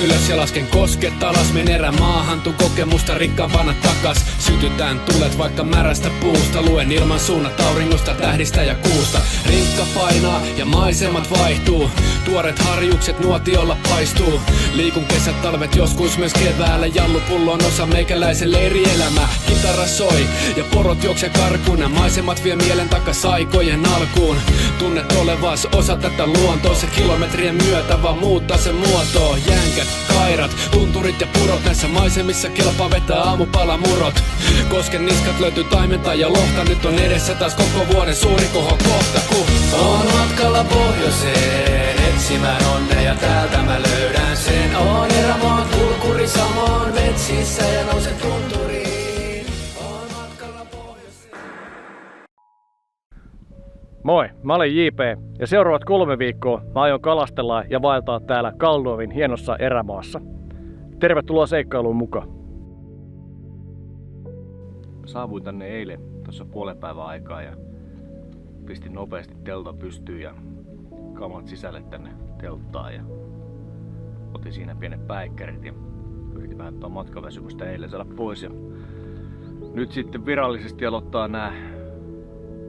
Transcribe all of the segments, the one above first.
ylös ja lasken kosket alas. Men erämaahan tuun kokemusta rikkaampana takas. Sytytään tulet vaikka märästä puusta. Luen ilman suunnat auringosta, tähdistä ja kuusta. Rinkka painaa ja maisemat vaihtuu. Tuoret harjukset nuotiolla paistuu. Liikun kesät, talvet, joskus myös keväällä. Jallupullo on osa meikäläisen leirielämää. Kitara soi ja porot juokse karkuun. Maisemat vie mielen takas aikojen alkuun. Tunnet olevas osa tätä luontoa. Se kilometrien myötä vaan muuttaa se muotoa. Jänkät, kairat, tunturit ja purot. Näissä maisemissa kelpaa vetää aamupalamurot. Kosken niskat löytyy taimenta ja lohta. Nyt on edessä taas koko vuoden suuri koho kohta. On matkalla pohjoiseen etsimään onnea ja täältä mä löydän sen. On erämaat kulkuri samoin metsissä ja nousen tunturiin. On matkalla pohjoiseen. Moi, mä olen JP ja seuraavat 3 viikkoa mä aion kalastella ja vaeltaa täällä Kaldovin hienossa erämaassa. Tervetuloa seikkailuun mukaan. Saavuin tänne eilen tuossa puolen päivän aikaa ja pistin nopeasti teltan pystyyn ja kamat sisälle tänne telttaan ja otin siinä pienet päikkärit ja yritin vähän matkaväsymystä eilen saada pois. Ja nyt sitten virallisesti aloittaa nämä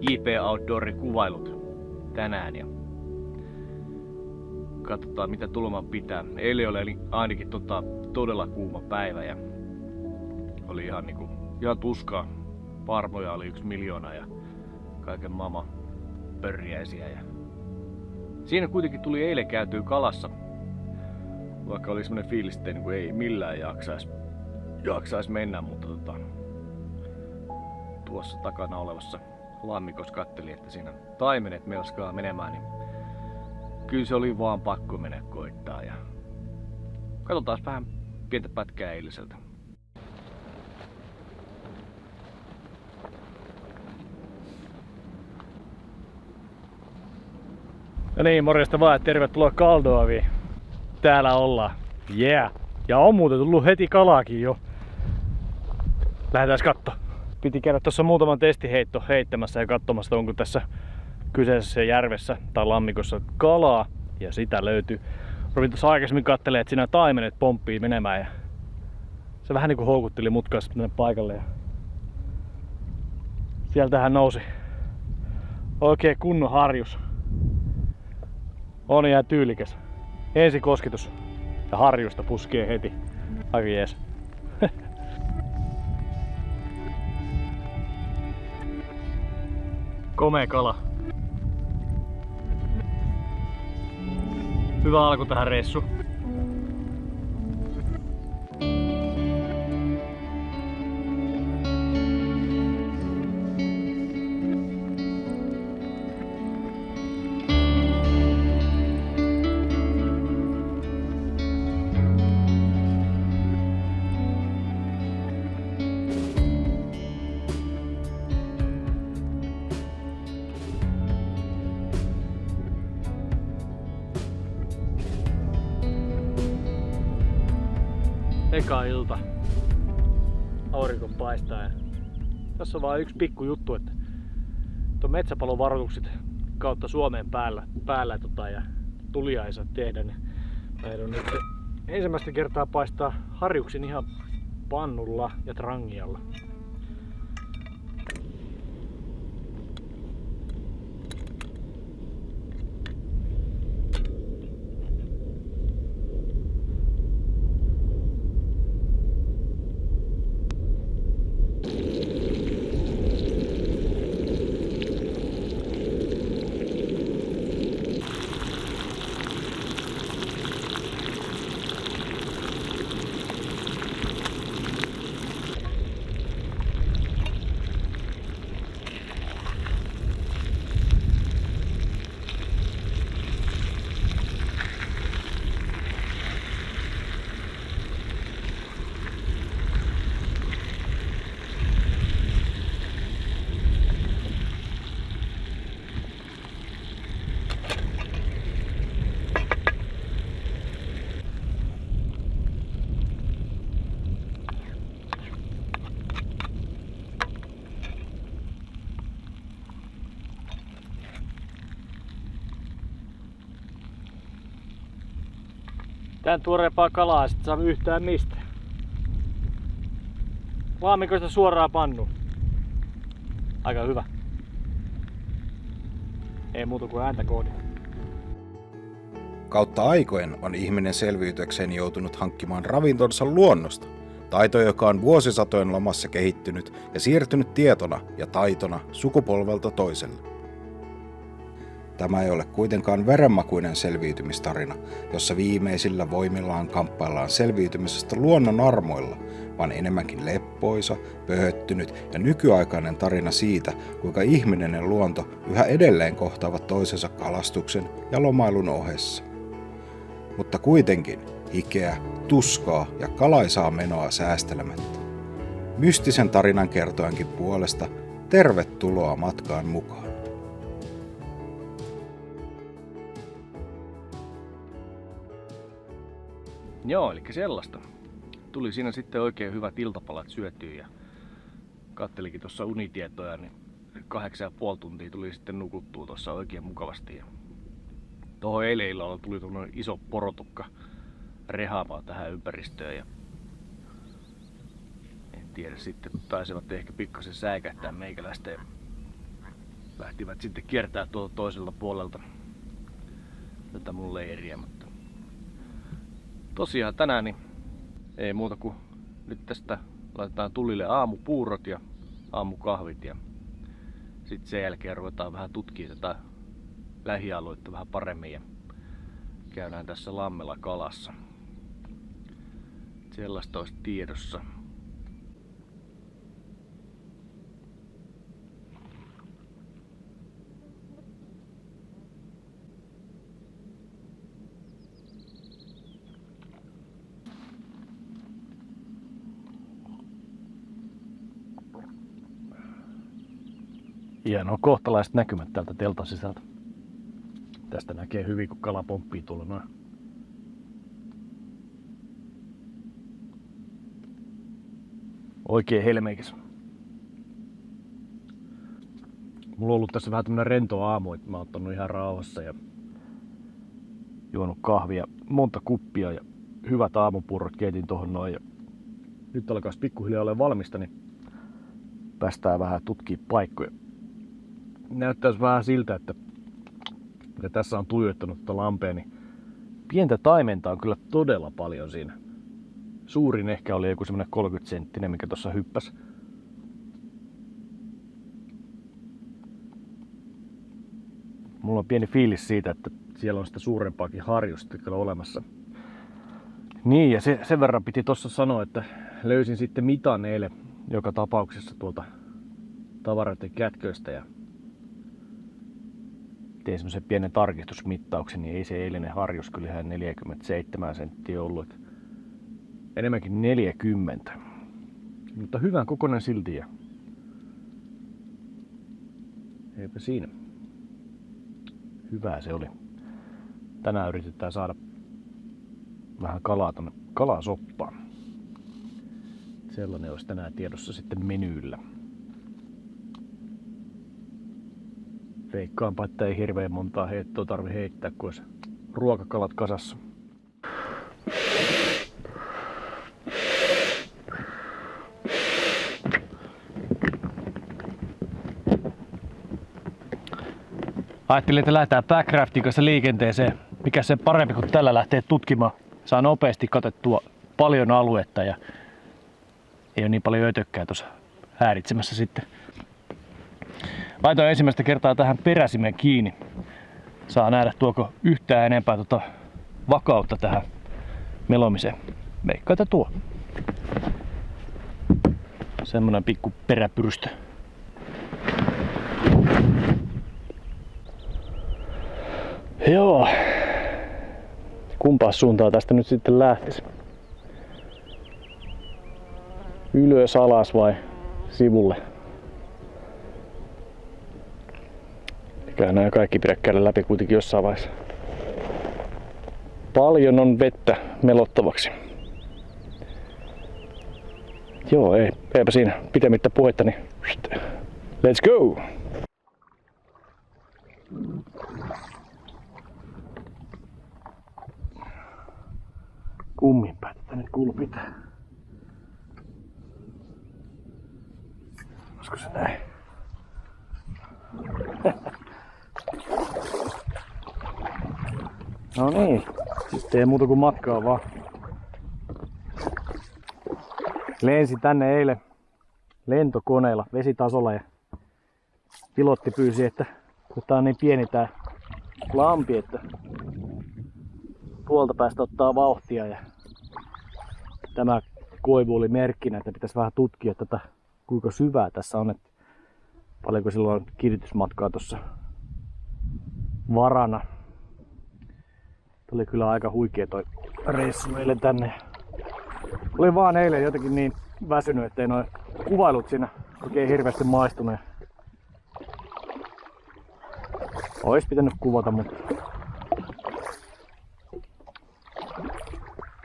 JP Outdoorin kuvailut tänään ja katsotaan mitä tulemaan pitää. Eilen oli ainakin todella kuuma päivä ja oli ihan tuskaa. Varmoja oli 1 miljoona ja kaiken maailman pörjäisiä. Ja siinä kuitenkin tuli eilen käytyä kalassa. Vaikka oli semmonen fiilis, että ei millään jaksais mennä, mutta tuossa takana olevassa lammikossa katteli, että siinä taimenet melskaa menemään, niin kyllä se oli vaan pakko mennä koittaa. Ja katsotaan vähän pientä pätkää eiliseltä. No niin, morjesta vaan, tervetuloa Kaldoviin. Täällä ollaan. Yeah! Ja on muuten tullut heti kalaakin jo. Lähdetään katsoa. Piti käydä tuossa muutaman testiheitto heittämässä ja katsomassa, onko tässä kyseisessä järvessä tai lammikossa kalaa. Ja sitä löytyy. Ruvin tuossa aikaisemmin katselemaan, että siinä taimenet pomppii menemään. Ja se vähän niinku houkutteli mutkaasti tänne paikalle. Ja sieltähän nousi oikein kunnon harjus. On ihan tyylikäs. Ensi kosketus ja harjusta puskee heti. Aika jees. Komea kala. Hyvä alku tähän reissuun. Eka ilta. Aurinko paistaa ja tässä on vaan yksi pikku juttu, että tuon metsäpalovaroitukset kautta Suomeen päällä ja tulia ei saa tehdä, niin meidän on nyt ensimmäistä kertaa paistaa harjuksin ihan pannulla ja trangialla. Tän tuoreempaa kalaa ei sit saa yhtään mistä. Laamikoista suoraan pannuun. Aika hyvä. Ei muuta kuin ääntä koodi. Kautta aikojen on ihminen selviytyäkseen joutunut hankkimaan ravintonsa luonnosta. Taito, joka on vuosisatojen lomassa kehittynyt ja siirtynyt tietona ja taitona sukupolvelta toiselle. Tämä ei ole kuitenkaan verenmakuinen selviytymistarina, jossa viimeisillä voimillaan kamppaillaan selviytymisestä luonnon armoilla, vaan enemmänkin leppoisa, pöhöttynyt ja nykyaikainen tarina siitä, kuinka ihminen ja luonto yhä edelleen kohtaavat toisensa kalastuksen ja lomailun ohessa. Mutta kuitenkin hikeä, tuskaa ja kalaisaa menoa säästelemättä. Mystisen tarinan kertojankin puolesta tervetuloa matkaan mukaan. Joo, eli sellaista. Tuli siinä sitten oikein hyvät iltapalat syötyä ja kattelikin tuossa unitietoja, niin 8,5 tuntia tuli sitten nukuttua tuossa oikein mukavasti. Ja tuohon eilen illalla tuli tuommoinen iso porotukka rehaamaan tähän ympäristöön ja en tiedä, sitten taisivat ehkä pikkasen säikähtää meikäläistä ja lähtivät sitten kiertää tuolta toiselta puolelta tätä mun leiriä, mutta tosiaan tänään niin ei muuta kuin nyt tästä laitetaan tulille aamupuurot ja aamukahvit ja sitten sen jälkeen ruvetaan vähän tutkimaan tätä lähialuetta vähän paremmin ja käydään tässä lammella kalassa. Sellaista olisi tiedossa. Hienoa kohtalaiset näkymät täältä teltan sisältä. Tästä näkee hyvin, kun kala pomppii tuolla noin. Oikein helmeikäs. Mulla on ollut tässä vähän tämmönen rento aamu, että mä oon ottanut ihan rauhassa ja juonut kahvia, monta kuppia ja hyvät aamupurrot keitin tohon noin. Ja nyt alkaisi pikkuhiljaa olla valmista, niin päästään vähän tutkii paikkoja. Näyttäisi vähän siltä, että mitä tässä on tuijottanut tätä lampea, niin pientä taimenta on kyllä todella paljon siinä. Suurin ehkä oli joku semmonen 30 senttinen, mikä tuossa hyppäsi. Mulla on pieni fiilis siitä, että siellä on sitä suurempaakin harjusta kyllä olemassa. Niin, ja sen verran piti tossa sanoa, että löysin sitten mitan eilen joka tapauksessa tuolta tavaroiden kätköistä ja tein semmosen pienen tarkistusmittauksen, niin ei se eilinen harjus kyllä ihan 47 senttiä ollut. Enemmänkin 40. Mutta hyvän kokoinen silti ja eipä siinä. Hyvää se oli. Tänään yritetään saada vähän kalaa tonne kalasoppaan. Sellainen olisi tänään tiedossa sitten menyyllä. Veikkaanpa, että ei hirveän montaa heittoa tarvi heittää, kun olisi ruokakalat kasassa. Ajattelin, että lähdetään Backraftin kanssa liikenteeseen. Mikä se parempi kuin tällä lähtee tutkimaan. Saa nopeasti katettua paljon aluetta ja ei ole niin paljon ötökkää tuossa häiritsemässä sitten. Laitoin ensimmäistä kertaa tähän peräsimeen kiinni. Saa nähdä, tuoko yhtään enempää vakautta tähän melomiseen. Veikkaa, että tuo. Semmonen pikku peräpyrystö. Joo. Kumpaa suuntaa tästä nyt sitten lähtisi? Ylös, alas vai sivulle? Eiköhän nämä kaikki pidä käydä läpi kuitenkin jossain vaiheessa. Paljon on vettä melottavaksi. Joo, eipä siinä pitemmittä puhetta, niin let's go! kummin päin tätä nyt kulpitää. Olisiko se näin? No niin, sitten ei muuta kuin matkaa vaan. Lensin tänne eilen lentokoneella vesitasolla ja pilotti pyysi, että kun tää on niin pieni tää lampi, että tuolta päästä ottaa vauhtia ja tämä koivu oli merkkinä, että pitäisi vähän tutkia tätä kuinka syvää tässä on, että paljonko silloin on kiinnitysmatkaa tuossa varana. Oli kyllä aika huikea toi reissu eilen tänne. Oli vaan eilen jotenkin niin väsynyt, ettei noin kuvailut siinä oikein hirveästi maistunut. Ois pitänyt kuvata, mutta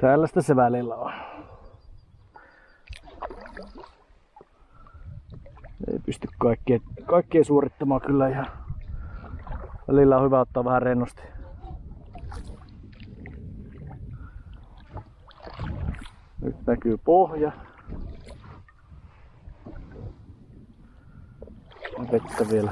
tällaista se välillä on. Ei pysty kaikkea suorittamaan kyllä ihan. Välillä on hyvä ottaa vähän rennosti. Nyt näkyy pohja. Ja vettä vielä.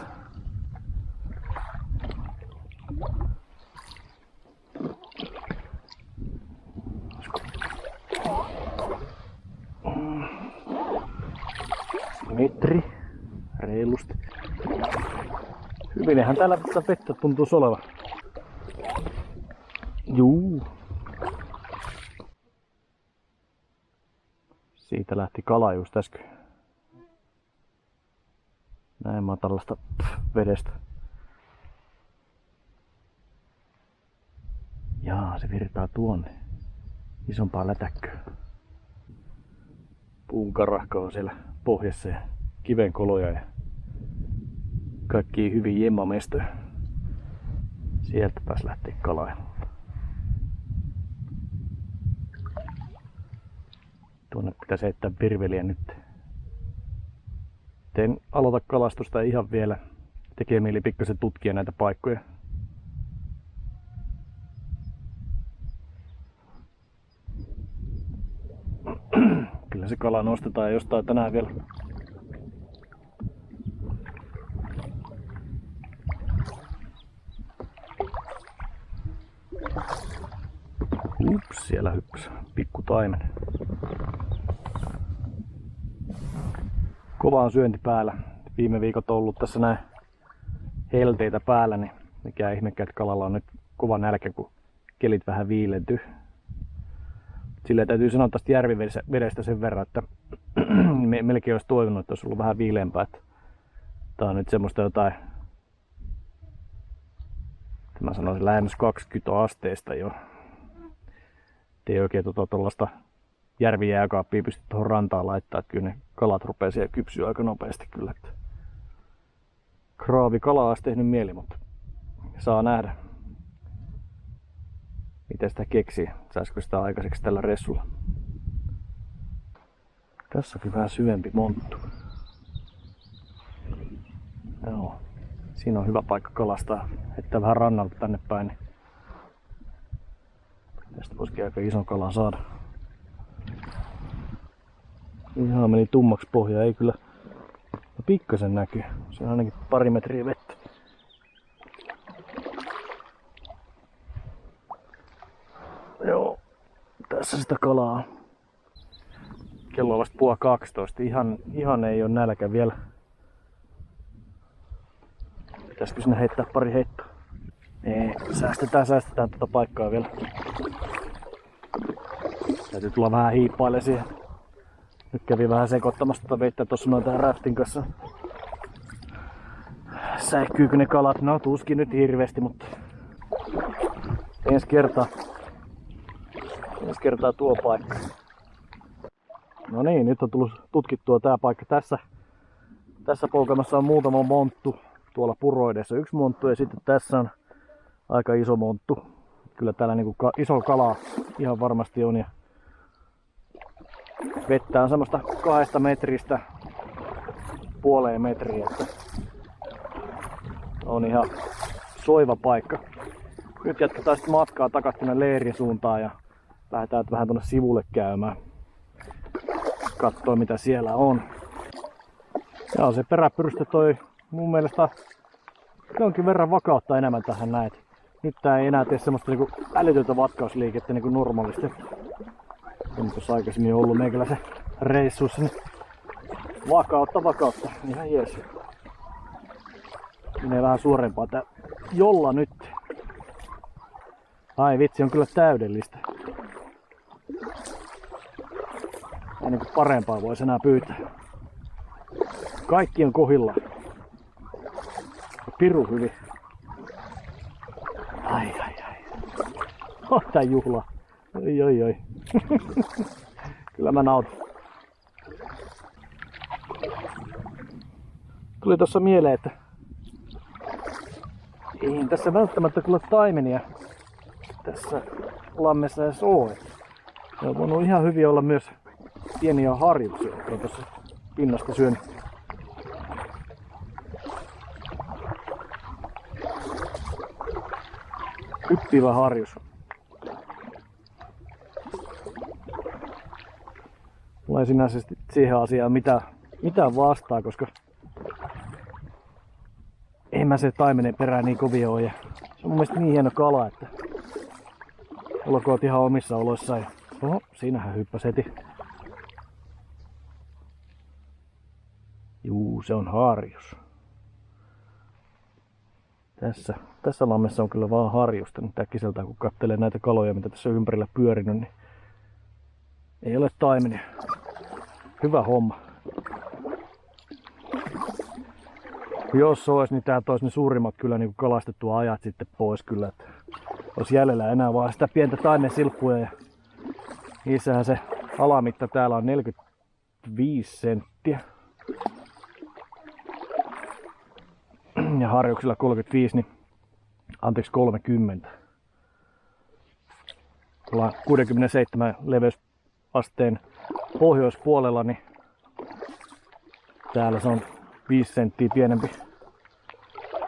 Metri. Reilusti. Hyvinhän täällä vettä tuntuu olevan. Juu. Siitä lähti kala just äsken. Näin matalasta vedestä. Jaa, se virtaa tuonne. Isompaa lätäkköä. Puunkarahka on siellä pohjassa ja kivenkoloja ja kaikki hyvin jemmamestöä. Sieltä pääs lähtee kalailemaan. Tuonne pitäisi heittää virveliä nyt. En aloita kalastusta ihan vielä. Tekee mieli pikkasen tutkia näitä paikkoja. Kyllä se kala nostetaan jostain tänään vielä. Ups, siellä hyppäsi pikku taimen. Kova on syönti päällä. Viime viikot on ollut tässä näin helteitä päällä, niin mikä ihmekään, että kalalla on nyt kova nälkä, kun kelit vähän viilentyy. Silleen täytyy sanoa tästä järvivedestä sen verran, että melkein olisi toivonut, että olisi ollut vähän viileämpää. Tää on nyt semmoista jotain, että mä sanoisin lähemmäs 20 asteista jo. Ei oikein tuollaista järvijääkaappia pysty tuohon rantaan laittaa, että kyllä ne kalat rupeaa siellä kypsyä aika nopeasti kyllä. Kraavikalaa olisi tehnyt mieli, mutta saa nähdä, miten sitä keksii. Saisiko sitä aikaiseksi tällä reissulla. Tässäkin vähän syvempi monttu. Joo. Siinä on hyvä paikka kalastaa, että vähän rannalta tänne päin. Niin tästä voisikin aika ison kalan saada. Ihan meni tummaksi pohja, ei kyllä. No pikkasen näkyy. Se on ainakin pari metriä vettä. Joo, tässä sitä kalaa on. Kello on vasta 11:30. Ihan ei ole nälkä vielä. Pitäisikö sinne heittää pari heittoa? Ei, säästetään tuota paikkaa vielä. Täytyy tulla vähän hiippaille siihen. Nyt kävi vähän sekoittamassa tuota vettä tuossa noin tähän raftin kanssa. Säihkyykö ne kalat? No tuskin nyt hirveästi, mutta ensi kertaa tuo paikka. No niin, nyt on tullut tutkittua tää paikka. Tässä poukamassa on muutama monttu. Tuolla puroidessa yksi monttu ja sitten tässä on aika iso monttu. Kyllä täällä niinku iso kala ihan varmasti on. Ja vettä on semmoista 2 metristä puoleen metriä. Että on ihan soiva paikka. Nyt jatketaan sitten matkaa takaisin tuonne leirin suuntaan ja lähdetään vähän tuonne sivulle käymään. Katsoo mitä siellä on. Ja se peräpyrstö toi mun mielestä jonkin verran vakautta enemmän tähän näet. Nyt tää ei enää tee semmoista niinku älytöntä vatkausliikettä niinku normaalisti. On tuossa aikaisemmin ollut meikäläisen reissussa, niin vakautta. Ihan jees. Menee vähän suorempaa tää jolla nyt. Ai vitsi, on kyllä täydellistä. Ei niinku parempaa voisi enää pyytää. Kaikki on kohdilla. Piru hyvin. Ai. Tää juhla. Oi. Kyllä mä nautin. Tuli tossa mieleen, että ei tässä välttämättä kyllä taimenia tässä lammessa edes oo. Ne on voinut ihan hyvin olla myös pieniä harjuksia, jotka on tuossa pinnasta syönyt. Hyppivä harjus. Mulla ei sinänsä siihen asiaan mitään vastaa, koska en mä se taimenen perään niin kovin oo. Ja se on mun mielestä niin hieno kala, että olkoot ihan omissa oloissaan. Oho, siinähän hyppäs heti. Juu, se on harjus. Tässä lammessa on kyllä vaan harjusta nyt äkkiseltään, kun katselee näitä kaloja, mitä tässä on ympärillä pyörinyt, niin ei ole taimenia. Hyvä homma. Jos olisi, niin tää toisi ne suurimmat kyllä niin kalastettua ajat sitten pois kyllä. Että olisi jäljellä enää vaan sitä pientä taimensilppua ja niissähän se alamitta täällä on 45 senttiä. Ja harjuksilla 35, niin anteeksi 30. Ollaan 67 leveysasteen pohjoispuolella, niin täällä se on 5 senttiä pienempi.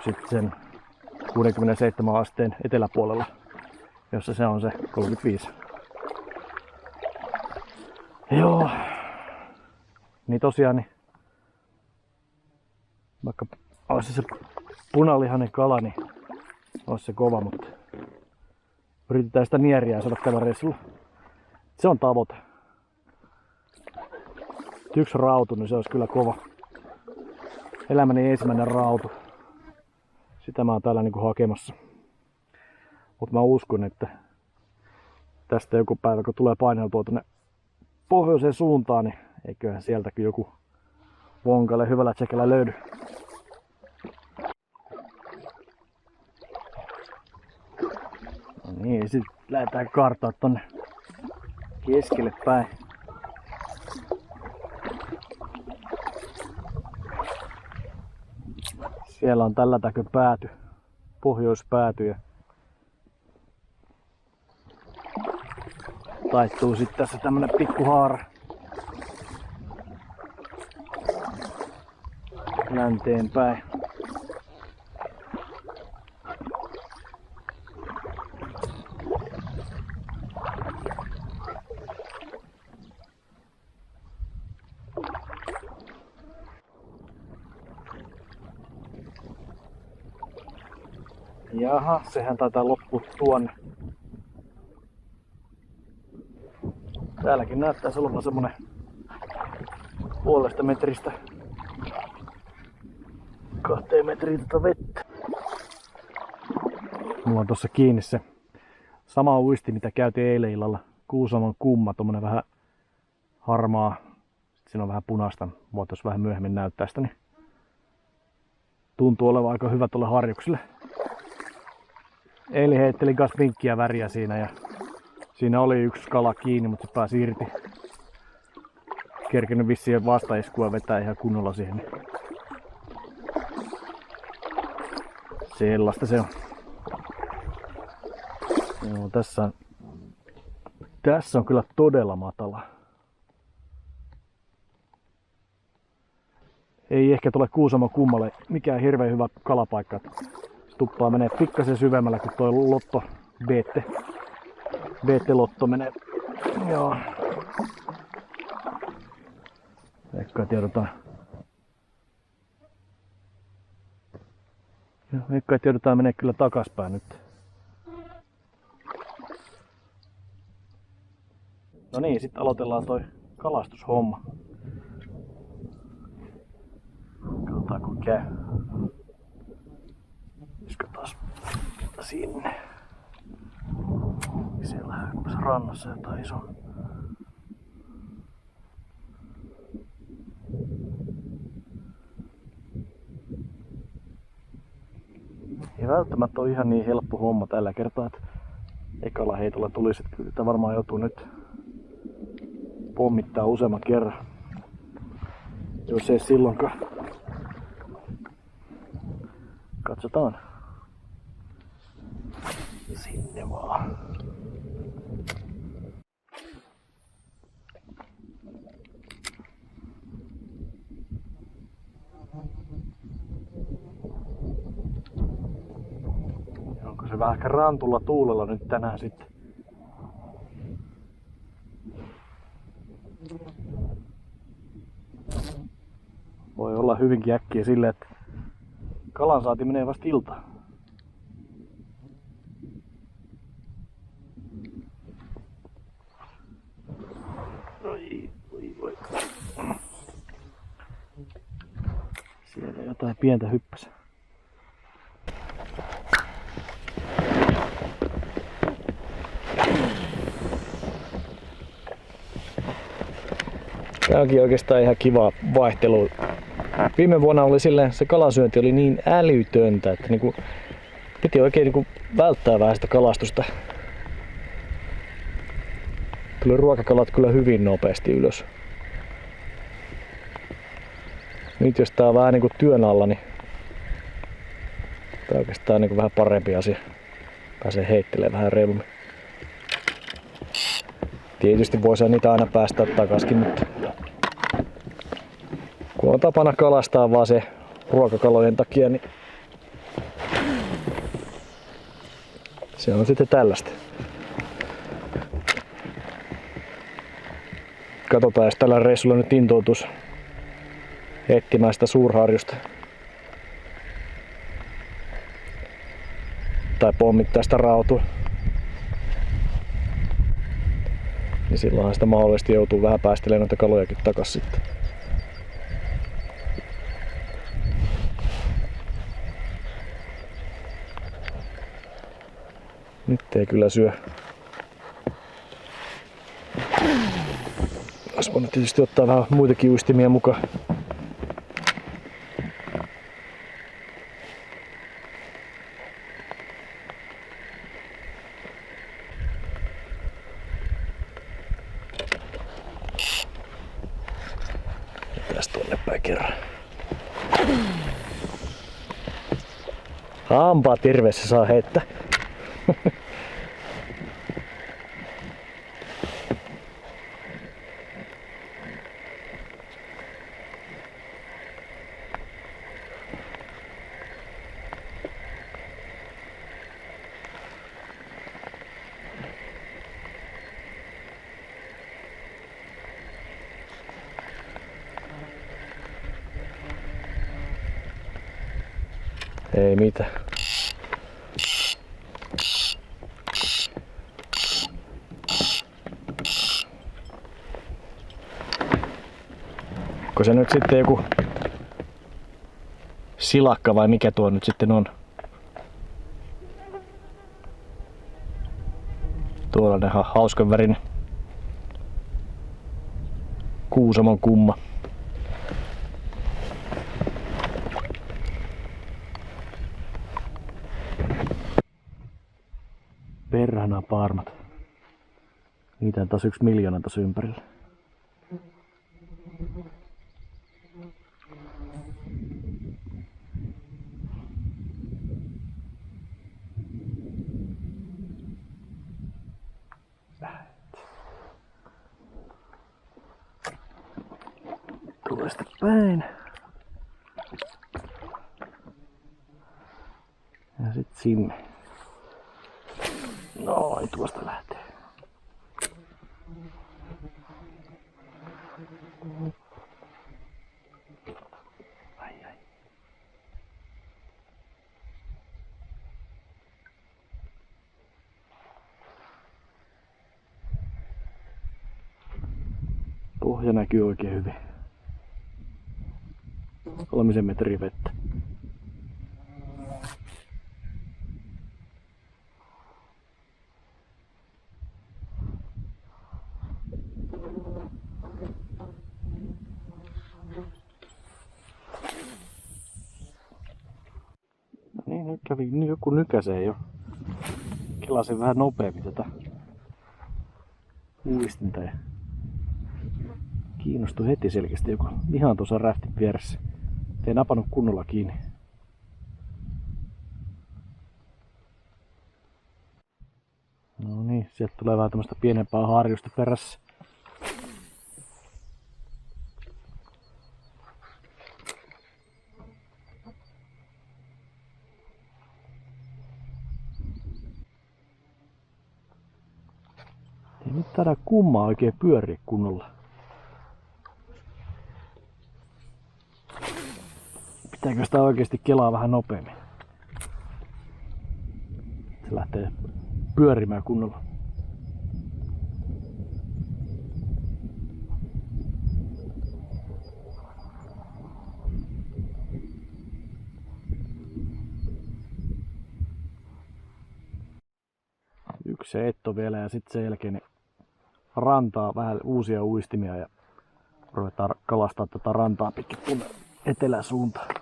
Sitten sen 67 asteen eteläpuolella, jossa se on se 35. Joo. Niin tosiaan, niin vaikka olisi se punalihainen kala, niin olisi se kova, mutta yritetään sitä nieriä saada tällä reissulla. Se on tavoite. Yksi rautu, niin se olisi kyllä kova. Elämäni ensimmäinen rautu. Sitä mä oon täällä niinku hakemassa. Mutta mä uskon, että tästä joku päivä, kun tulee paineltua tuonne pohjoiseen suuntaan, niin eiköhän sieltäkin joku vonkalle hyvällä tsekellä löydy. No niin, sit lähdetään kartaa tonne keskelle päin. Siellä on tällä täkö pääty, pohjoispääty ja taittuu sitten tässä tämmönen pikkuhaara länteen päin. Jaha, sehän taitaa loppua tuonne. Täälläkin näyttäisi olevan semmonen puolesta metristä 2 metriä tätä vettä. Mulla on tossa kiinni se sama uisti, mitä käytiin eilen illalla. Kuusamon kumma, tommonen vähän harmaa. Sitten siinä on vähän punaista. Voitais vähän myöhemmin näyttää sitä, niin tuntuu olevan aika hyvä tuolle harjukselle. Eilen heittelin kanssa vinkkiä väriä siinä ja siinä oli yksi kala kiinni, mutta se pääsi irti. Kerkenyt vissiin vastaiskua vetää ihan kunnolla siihen. Sellaista se on. Joo, tässä on kyllä todella matala. Ei ehkä tule Kuusamon kummalle mikään hirveän hyvä kalapaikka. Tuppaa menee pikkasen syvemmällä kuin toi lotto BT-lotto menee Joo. Veikkaa, että joudutaan menee kyllä takaspäin nyt. No niin, sitten aloitellaan toi kalastushomma. Katsotaan kun käy. Viskataan sinne. Siellä on rannassa jotain iso. Ei välttämättä ole ihan niin helppo homma tällä kertaa, että ekalla heitolla tulisi, että kyllä varmaan joutuu nyt pommittaa useamman kerran. Jos ei silloinkaan. Katsotaan. Sinne vaan. Onko se vähän rantulla tuulella nyt tänään sitten? Voi olla hyvinkin äkkiä silleen, että kalansaanti menee vasta iltaan. Oi. Siellä jotain pientä hyppäsi. Tämä onkin oikeastaan ihan kiva vaihtelu. Viime vuonna oli silleen, se kalasyönti oli niin älytöntä, että niinku piti oikein niinku välttää vähän sitä kalastusta. Tuli ruokakalat kyllä hyvin nopeasti ylös. Nyt jos tää on vähän niinku työn alla, niin tää on oikeastaan niinku vähän parempi asia. Pääsee heittelemään vähän reilummin. Tietysti voisi niitä aina päästä takaskin, mutta kun on tapana kalastaa vaan se ruokakalojen takia, niin se on sitten tällaista. Katsotaan, jos tällä reissulla nyt intoutuisi etsimään sitä suurharjusta. Tai pommittaa sitä rautua. Niin silloinhan sitä mahdollisesti joutuu vähän päästelemään noita kalojakin takas sitten. Nyt ei kyllä syö. Olisi voinut tietysti ottaa vähän muitakin uistimia mukaan. Tästä tonne päin kerran. Hampaa terveessä saa heittää. Ei mitään. Onko se nyt sitten joku silakka vai mikä tuo nyt sitten on? Tuollainen hauskan värinen Kuusamon kumma. Perhana paarmat. Niitä on taas 1 miljoona taas ympärillä. Tuosta päin. Ja sit sinne. Noin, tuosta lähtee. Ai. Pohja näkyy oikein hyvin. 3 metriä vettä. No niin, nyt kävi joku nykäsee jo. Kelasin vähän nopeammin tätä uistinta ja kiinnostui heti selkeästi joku ihan tuossa räftin vieressä. Ei napannut kunnolla kiinni. No niin, sieltä tulee vähän tämmöstä pienempää harjusta perässä. Ei nyt taida kummaa oikein pyöriä kunnolla. Pitääkö sitä oikeesti kelaa vähän nopeammin? Se lähtee pyörimään kunnolla. Yksi heitto vielä ja sitten sen jälkeen niin rantaa vähän uusia uistimia ja ruvetaan kalastaa tätä rantaa pitkin tuonne eteläsuuntaan.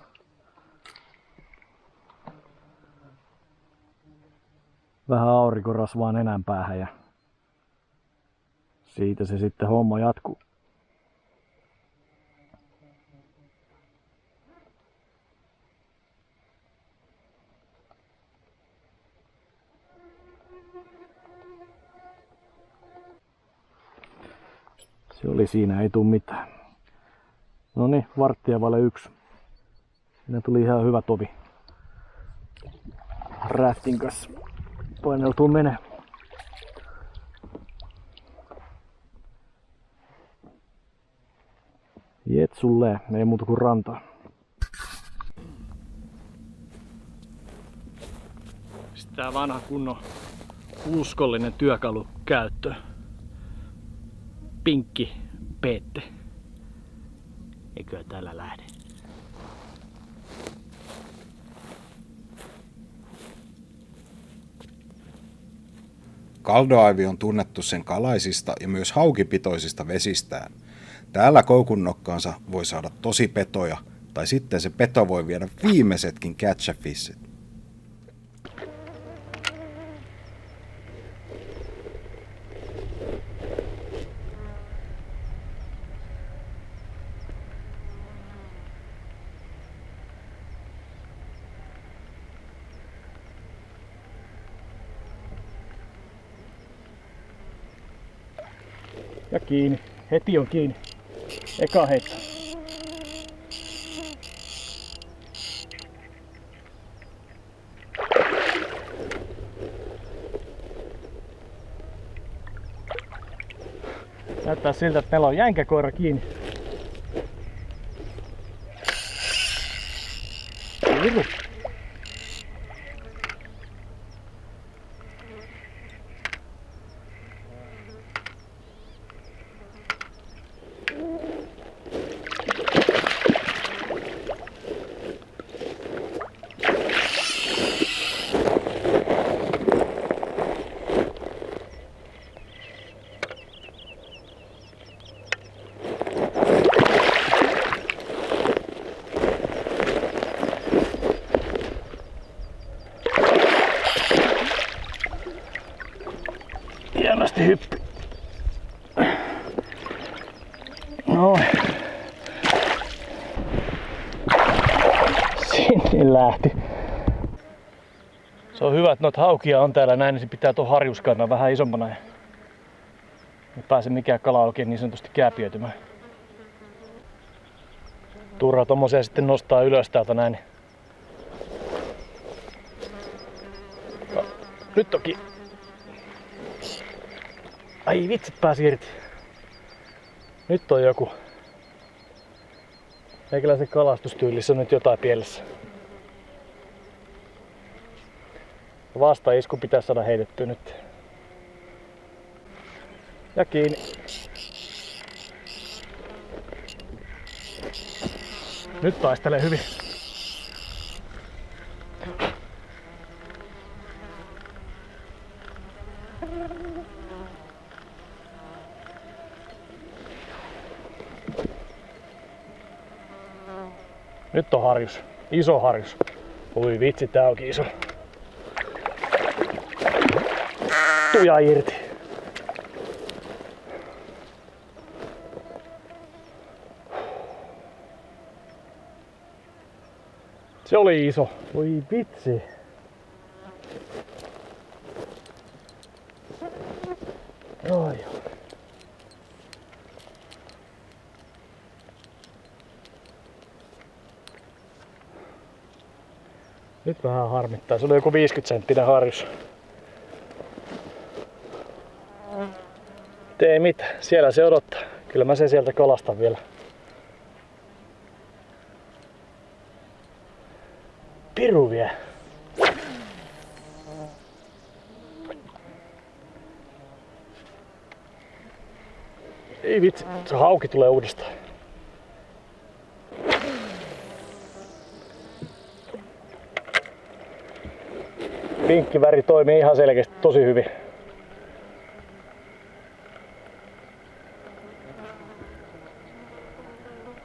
Vähän aurinkorasvaa nenän päähän ja siitä se sitten homma jatkuu. Se oli siinä, ei tuu mitään. Noniin, 1:15. Siinä tuli ihan hyvä tovi. Räftin kanssa paineltuu menee. Jetsulle, ei muuta kuin rantaa. Sitten tää vanha kunnon uskollinen työkalu käyttö. Pinkki peette. Eikö täällä lähde? Kaldoaivi on tunnettu sen kalaisista ja myös haukipitoisista vesistään. Täällä koukunnokkaansa voi saada tosi petoja, tai sitten se peto voi viedä viimeisetkin catch a fishit. Ja kiinni. Heti on kiinni. Eka heitto. Näyttää siltä, että meillä on jänkäkoira kiinni. Viru. Hienosti hyppi. Noin. Sinne lähti. Se on hyvä, että noita haukia on täällä näin, niin se pitää tuon harjuskannan vähän isompana. Ei pääse mikään kala oikein niin sanotusti kääpiöitymään. Turha tommosia sitten nostaa ylös täältä näin. Nyt toki. Ai vitsit, pääsi irti. Nyt on joku. Meikäläisen kalastustyylissä on nyt jotain pielessä. Vastaisku pitäisi saada heitettyä nyt. Ja kiinni. Nyt taistelee hyvin. Nyt on harjus. Iso harjus. Oi vitsi, tää onkin iso. Tuja irti. Se oli iso. Voi vitsi. Joo. Nyt vähän harmittaa. Se oli joku 50-senttinen harjus. Ei mitään. Siellä se odottaa. Kyllä mä sen sieltä kalastan vielä. Piru vie. Ei vitsi. Se hauki tulee uudestaan. Pinkki väri toimii ihan selkeästi tosi hyvin.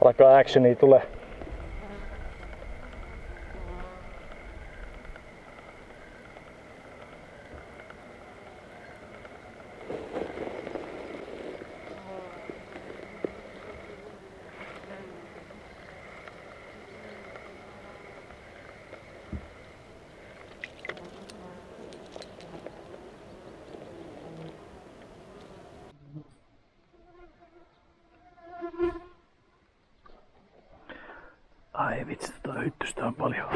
Alkaa actionia tulee. Ai vitsi, tota hyttystä on paljon.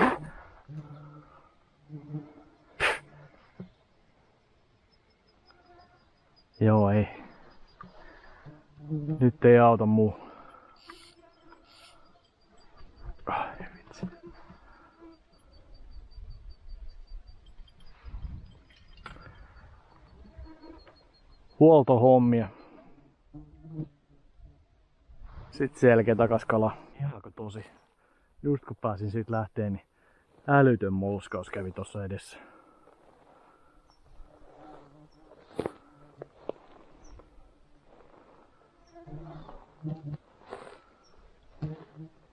Joo, ei. Nyt ei auta muu. Ai vitsi. Huoltohommia. Sitten selkeä takas kala. Ihanko tosi. Just kun pääsin siitä lähteen, niin älytön molskaus kävi tossa edessä.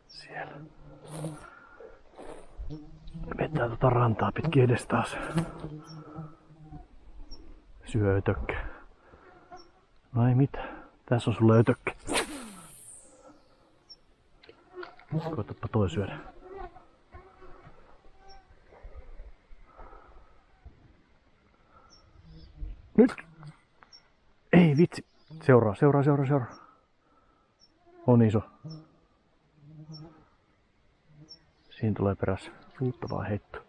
Siellä. Vetää tota rantaa pitkin edes taas. Syö ötökkä. No ei mitään. Tässä on sulle ötökkä. Koetapa toi syödä. Nyt! Ei vitsi! Seuraa. On iso. Siinä tulee perässä suuttavaa heitto.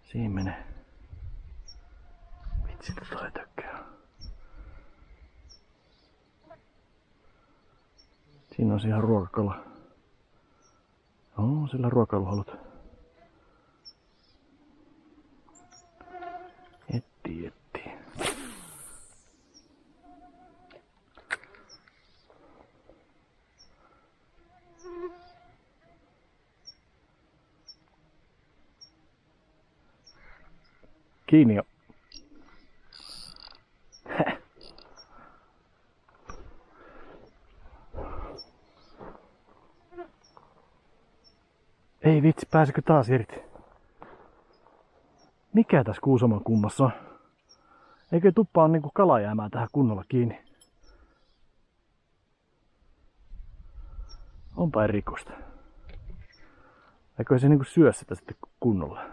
Siinä menee. Vitsi, tota ei tökkää. Siinä on ihan ruokakala. On sillä ruokailuhalut. Etti. Kiinni jo. Ei vitsi, pääsikö taas irti? Mikä tässä Kuusamon kummassa on? Eikö tuppaa niinku kala jäämään tähän kunnolla kiinni? Onpa erikoista. Eikö se niinku syö sitä sitten kunnolla?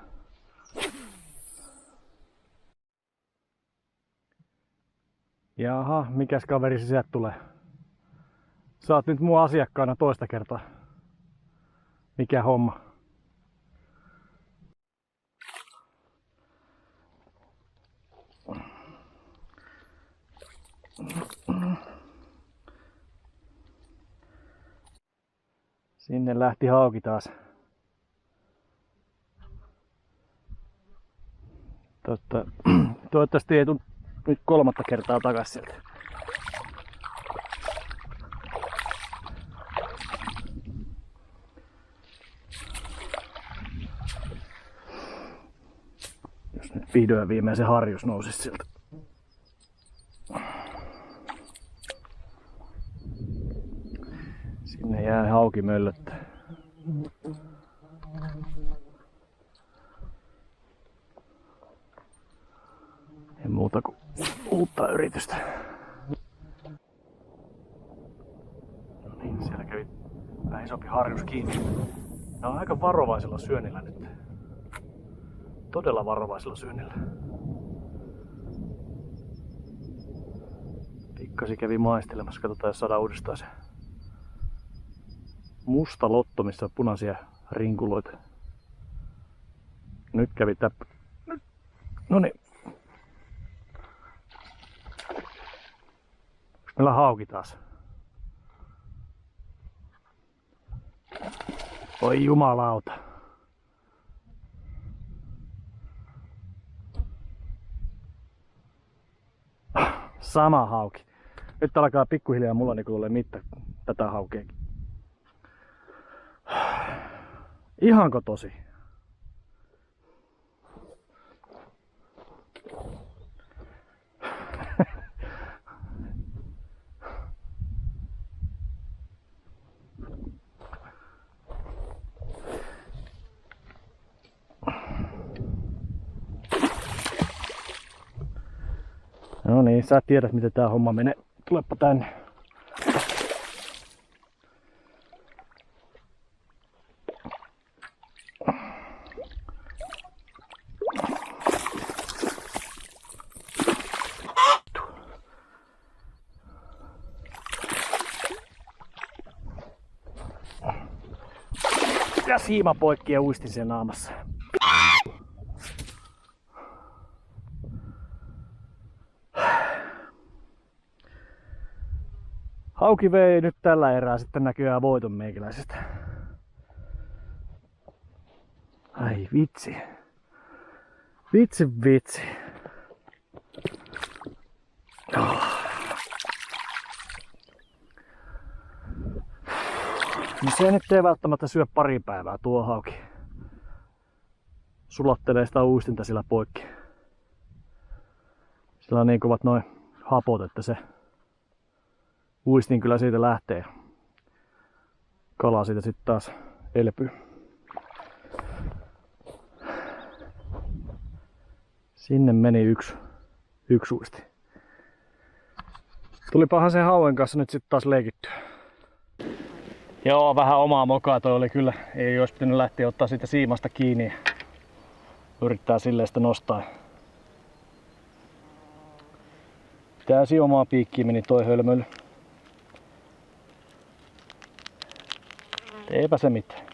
Jaha, mikäs kaveri se sieltä tulee? Sä oot nyt mun asiakkaana toista kertaa. Mikä homma? Sinne lähti hauki taas. Toivottavasti ei tule nyt 3. kertaa takas sieltä. Jos nyt vihdoin viimein se harjus nousisi sieltä. Sinne jää hauki möllöttää. Ei muuta kuin uutta yritystä. No niin, siellä kävi vähän isompi harjus kiinni. Nämä on aika varovaisella syönnillä nyt. Todella varovaisella syönnillä. Pikkasi kävi maistelemassa, katsotaan jos saadaan uudestaan se musta lotto, missä on punaisia rinkuloita. Nyt kävi täppä. Noniin. Meillä on hauki taas. Oi jumalauta. Sama hauki. Nyt alkaa pikkuhiljaa mulla niinku tulee mitta tätä haukeakin. Ihanko tosi? No niin, sä tiedät miten tää homma menee. Tulepa tänne. Ja siima poikki ja uistin sen naamassa. Hauki vei nyt tällä erää sitten näköjään voiton meikäläisestä. Ai vitsi. Vitsi. Oh. No se nyt ei välttämättä syö pari päivää tuo hauki. Sulattelee sitä uistinta sillä poikki. Sillä on niin kovat noin hapot, että se uistin kyllä siitä lähtee. Kala siitä sitten taas elpyy. Sinne meni yksi uisti. Tulipahan sen hauen kanssa nyt sitten taas leikittyä. Joo, vähän omaa mokaa toi oli kyllä. Ei olisi pitänyt lähteä ottaa siitä siimasta kiinni. Yrittää silleen sitä nostaa. Täysin omaa piikkiin meni toi hölmöily. Eipä se mitään.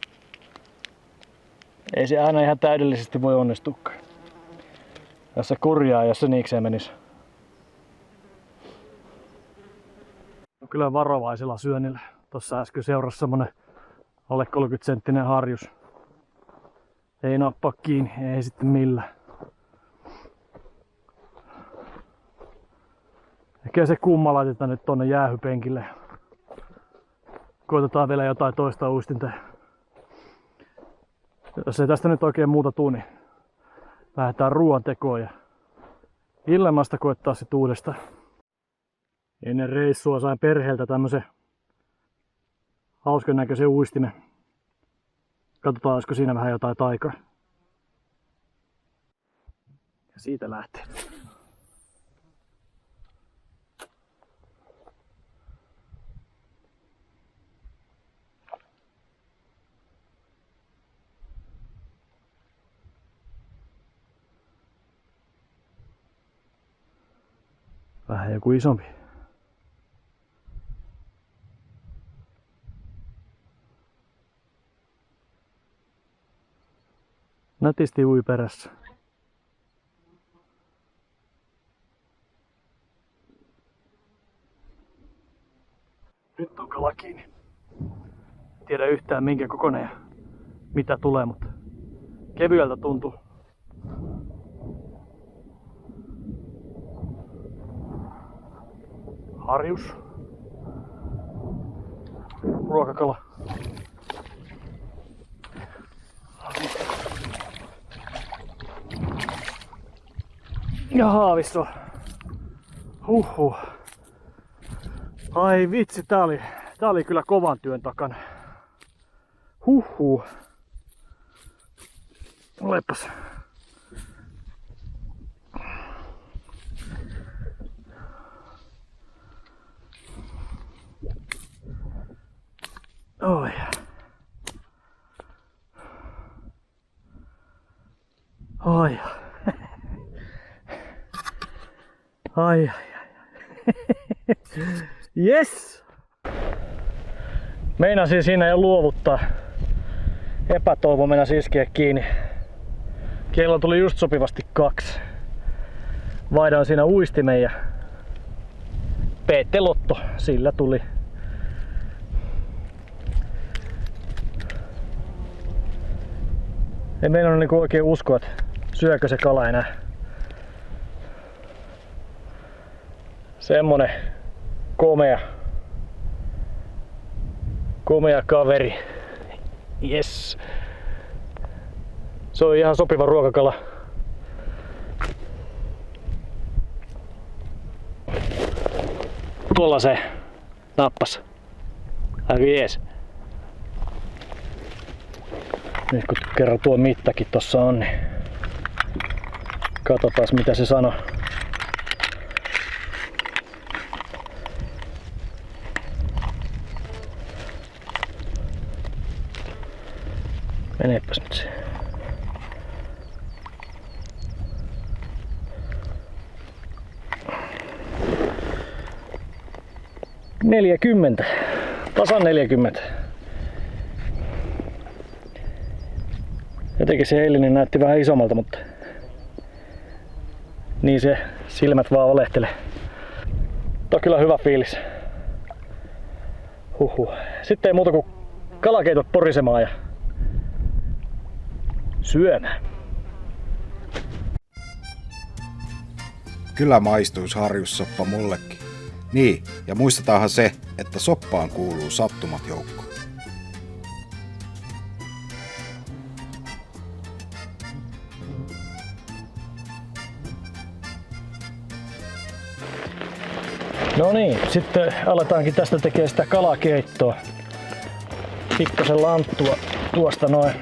Ei se aina ihan täydellisesti voi onnistukaan. Jos se kurjaa, jos se niikseen menisi. Kyllä varovaisella syönnillä. Tossa äsken seurasi semmonen alle 30 senttinen harjus. Ei nappaa kiinni, ei sitten millään. Ehkä se kumma laitetaan nyt tonne jäähypenkille. Koitetaan vielä jotain toista uistinta. Jos ei tästä nyt oikein muuta tuu, niin lähdetään ruoantekoon ja illemmasta koettaa sit uudestaan. Ennen reissua sain perheeltä tämmösen hauskan näköisen uistimen. Katsotaan, olisiko siinä vähän jotain taikaa. Ja siitä lähtee. Vähän joku isompi. Nätisti ui perässä. Nyt on kala kiinni. Tiedä yhtään minkä kokoinen ja mitä tulee, mutta kevyeltä tuntuu. Harjus. Ruokakala. Ja haavisto. Huhhuh. Ai vitsi, tää oli kyllä kovan työn takana. Huhhuh. Olepas. Oi. Ai. Ai. Yes! Meinasin siinä jo luovuttaa. Epätoivo meinasi iskeä kiinni. Kello tuli just sopivasti 2. Vaihdoin siinä uistimen ja PT Lotto sillä tuli. Ei meinannut niinku oikein uskoa, että syökö se kala enää. Semmonen komea kaveri. Yes. Se on ihan sopiva ruokakala. Tuolla se nappas. Aika jees. Nyt kun kerran tuo mittakin tossa on, niin katsotaan mitä se sanoo. Meneepäs nyt se. $40. Tasan 40. Jotenkin se eilinen näytti vähän isommalta, mutta niin se silmät vaan olehtelee. Mutta on kyllä hyvä fiilis. Huhhuh. Sitten ei muuta kuin kalakeitot porisemaan ja syömään. Kyllä maistuisi harjussoppa mullekin. Niin, ja muistetaanhan se, että soppaan kuuluu sattumat joukkoon. No niin, sitten aletaankin tästä tekemään sitä kalakeittoa. Pikkasen lanttua tuosta noin.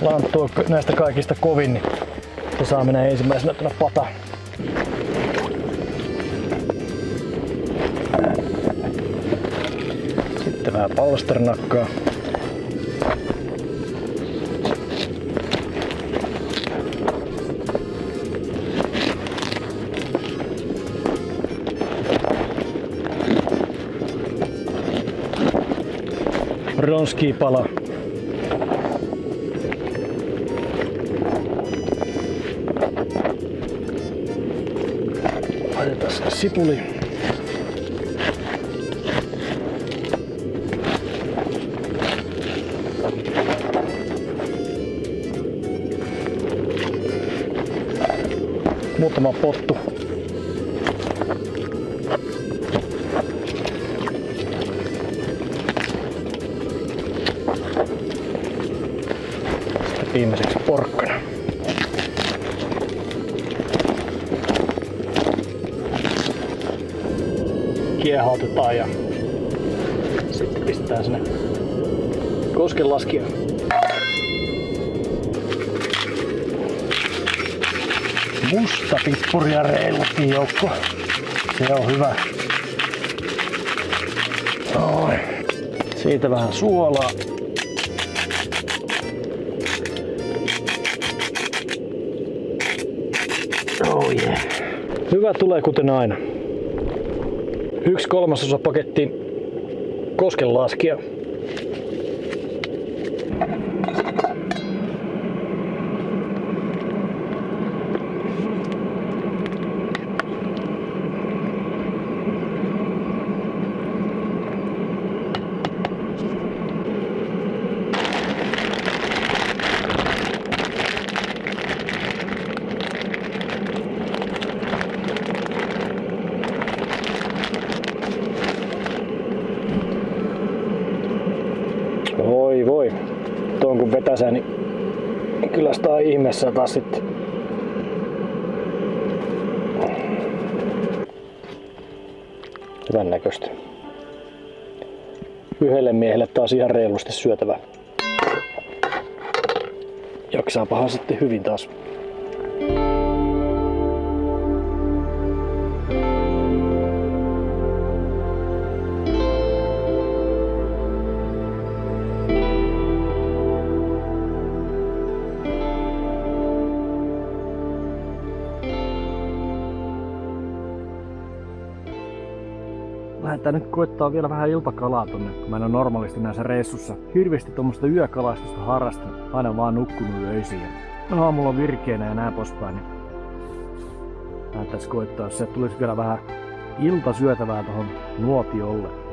Lanttu on näistä kaikista kovin, niin se saa mennä ensimmäisenä tuonne pataan. Sitten vähän palsternakkaa. Ronskipala. Laitetaan sipuli. Muutama pottu. Sitten viimeiseksi porkkana. Kiehautetaan ja sitten pistetään sinne koskenlaskijan. Musta pippuri ja reilukin joukko. Se on hyvä. Noin. Siitä vähän suolaa. Oh yeah. Hyvä tulee kuten aina. 1/3 paketti koskenlaskia. Voi voi. Tuon kun vetäsää, niin kyllä sitä on ihmeessä taas sitten. Hyvän näköistä. Yhdelle miehelle taas ihan reilusti syötävä. Jaksaapahan sitten hyvin taas. Lähdetään nyt koittaa vielä vähän iltakalaa tonne, kun mä en ole normaalisti näissä reissussa hirveästi tuommoista yökalastusta harrastanut, aina vaan nukkunut öisin. Ja aamulla on virkeänä ja näin poispäin. Niin lähdettäis koittaa, jos sieltä tulisi vielä vähän iltasyötävää tohon nuotiolle.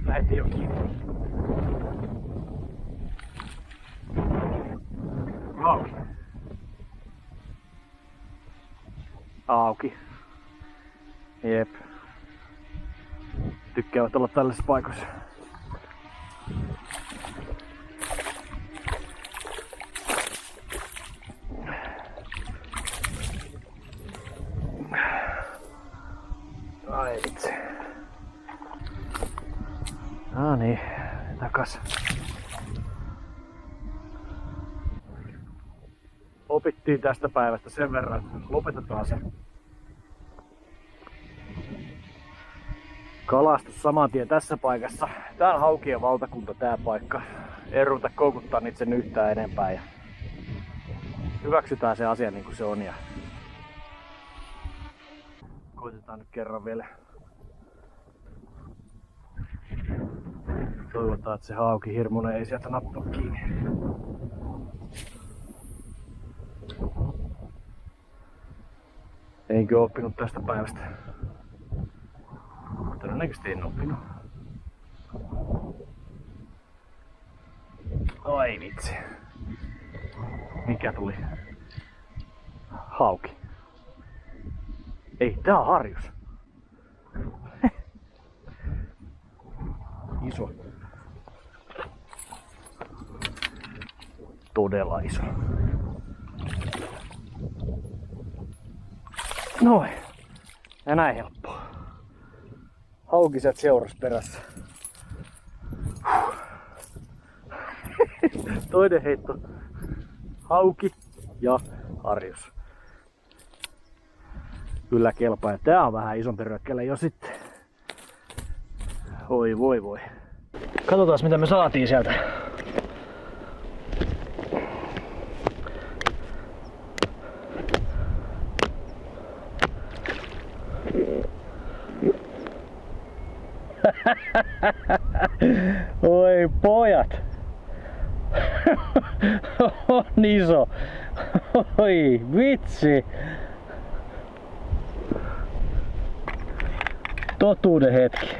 Lähti jo kiinni. Auki. Auki. Jep. Tykkäävät olla tällaisissa paikoissa. Ai vitsi. No niin, takas. Opittiin tästä päivästä sen verran, että lopetetaan se kalastus saman tien tässä paikassa. Tää on haukien valtakunta tää paikka. Ei ruveta koukuttaa niitä sen yhtään enempää ja hyväksytään se asia niin kuin se on ja koitetaan nyt kerran vielä. Toivotaan, että se hauki hirmuinen ei sieltä nappaa kiinni. Enkö oppinut tästä päivästä? Todennäköisesti en oppinut. Ai vitsi. Mikä tuli? Hauki. Ei, tää on harjus. Iso. Todella iso. Noin. Ja näin helppoa. Hauki sieltä seurasi perässä. Toinen heitto. Hauki ja harjus. Kyllä kelpaa. Ja tää on vähän isompi rökkelä jo sitten. Oi voi voi. Katsotaan mitä me saatiin sieltä. Oi pojat. On iso. Oi vitsi. Totuuden hetki.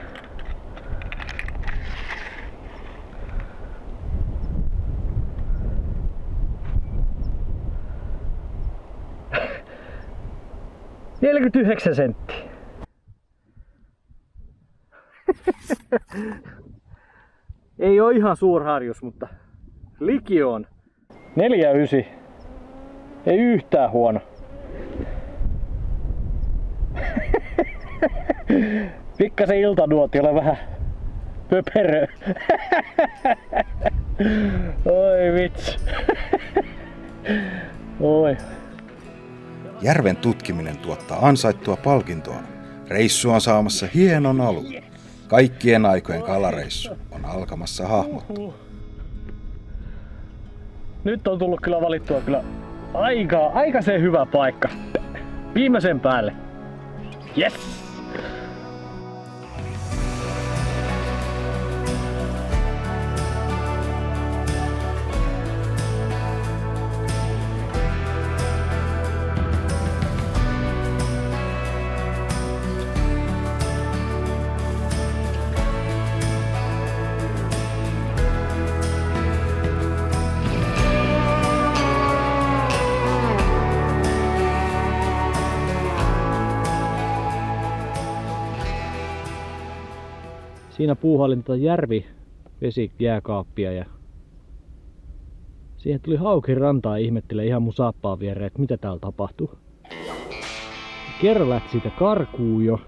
$49. Ei oo ihan suurharjus, mutta liki on. 4,9. Ei yhtään huono. Pikkasen iltanuotiolla vähän pöperö. Oi vitsi. Oi. Järven tutkiminen tuottaa ansaittua palkintoa. Reissu on saamassa hienon alun. Kaikkien aikojen kalareissu on alkamassa hahmottua. Nyt on tullut kyllä valittua kyllä aika se hyvä paikka. Viimeisen päälle. Yes! siinä puuhailin järvivesijääkaappia ja siihen tuli hauki rantaa ihmettelee ihan mun saappaan viereen, että mitä täällä tapahtuu. Kerran lähti siitä karkuun jo.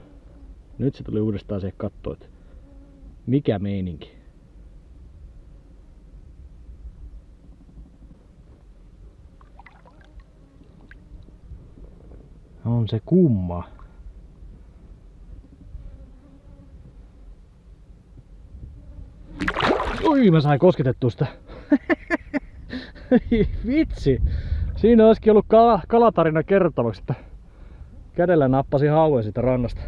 Nyt se tuli uudestaan siihen katsoa, että mikä meininki. On se kumma. Oi, mä sain kosketettua sitä. Vitsi. Siinä olisikin ollut kalatarina kertomaksi, että kädellä nappasin hauen siitä rannasta.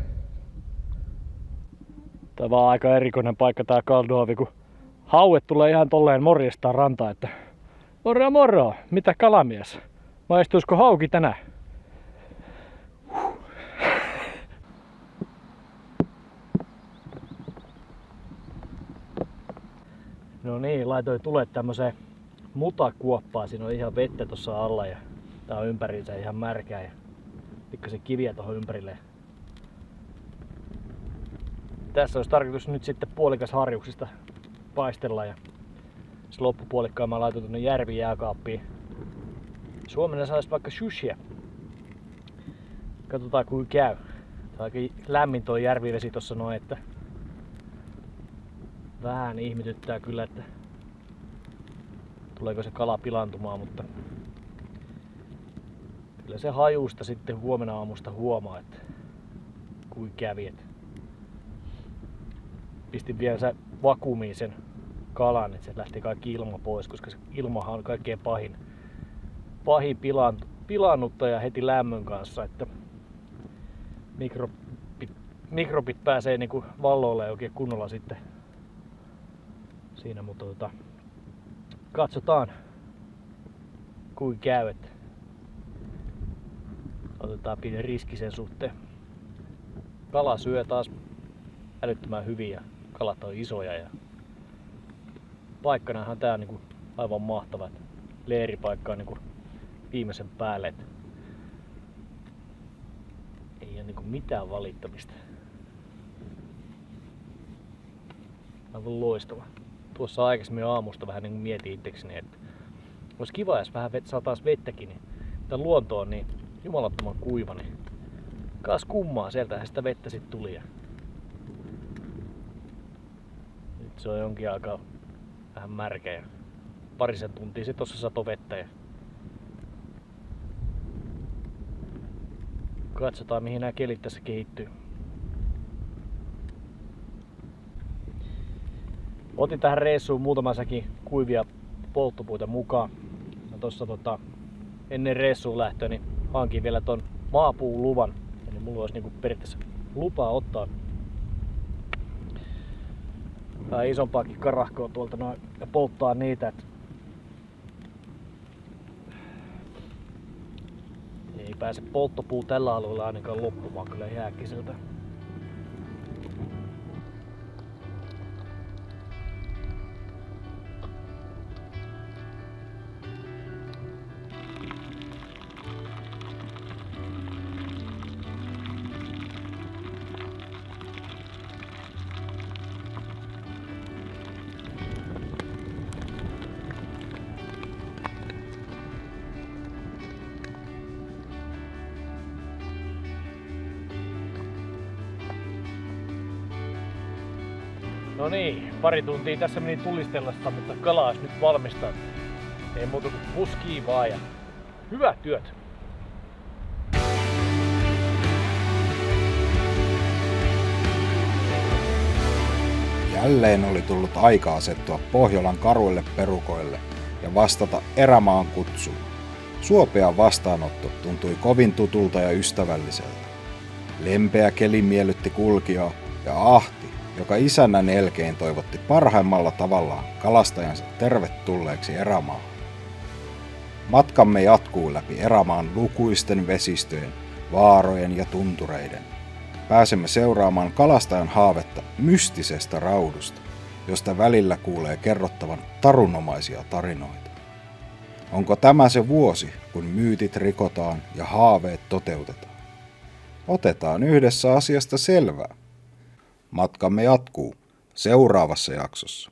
Tää on vaan aika erikoinen paikka tää Kaldåvi, kun hauet tulee ihan tolleen morjestaan rantaan, että moro moro, mitä kalamies? Maistuisiko hauki tänään? No niin, laitoin tulet tämmöseen mutakuoppaan. Siinä on ihan vettä tossa alla ja tää on ympäriinsä ihan märkää ja pikkasen kiviä tohon ympärille. Tässä olisi tarkoitus nyt sitten puolikas harjuksista paistella ja se loppupuolikkaan mä laitoin tuonne järvijääkaappiin. Suomena sais vaikka sushia. Katsotaan kuinka käy. Tää on aika lämmin tuo järvivesi tossa noin, että vähän ihmetyttää kyllä, että tuleeko se kala pilaantumaan, mutta kyllä se hajusta sitten huomenna aamusta huomaa, että kuin kävi. Pistin vielä se vakuumiin sen kalan, että se lähti kaikki ilma pois, koska se ilmahan on kaikkein pahin pilaannuttaja heti lämmön kanssa, että mikrobit pääsee niinku valloille oikein kunnolla sitten siinä, mutta katsotaan kuin käy, että otetaan pieni riski sen suhteen. Kala syö taas älyttömän hyvin ja kalat on isoja ja paikkanahan tää on niinku aivan mahtava. Leiripaikka on niinku viimeisen päälle. Ei ole niinku mitään valittamista. Aivan loistava. Tuossa aikaisemmin aamusta vähän niin mietin itsekseni, että olisi kiva, jos vähän saataisiin vettäkin. Niin tämä luonto on niin jumalattoman kuiva, niin kas kummaa, sieltähän sitä vettä sitten tuli. Ja nyt se on jonkin aikaa vähän märkä ja parisen tuntia se tossa sato vettä. Ja katsotaan mihin nämä kelit tässä kehittyy. Otin tähän reissuun muutaman säkin kuivia polttopuita mukaan. Mä tossa ennen reissuun lähtöä niin hankin vielä ton maapuuluvan. Eli mulla olisi niinku periaatteessa lupaa ottaa vähän isompaakin karahkoa tuolta noin ja polttaa niitä. Ei pääse polttopuu tällä alueella ainakaan loppumaan kyllä ihan äkkiseltä. No niin, pari tuntia tässä meni tulistellasta, mutta kala olisi nyt valmista. Ei muuta kuin puskii vaan ja hyvät työt! Jälleen oli tullut aika asettua Pohjolan karuille perukoille ja vastata erämaan kutsuun. Suopea vastaanotto tuntui kovin tutulta ja ystävälliseltä. Lempeä keli miellytti kulkijaa ja ahti, joka isännän elkeen toivotti parhaimmalla tavallaan kalastajansa tervetulleeksi erämaahan. Matkamme jatkuu läpi erämaan lukuisten vesistöjen, vaarojen ja tuntureiden. Pääsemme seuraamaan kalastajan haavetta mystisestä raudusta, josta välillä kuulee kerrottavan tarunomaisia tarinoita. Onko tämä se vuosi, kun myytit rikotaan ja haaveet toteutetaan? Otetaan yhdessä asiasta selvää. Matkamme jatkuu seuraavassa jaksossa.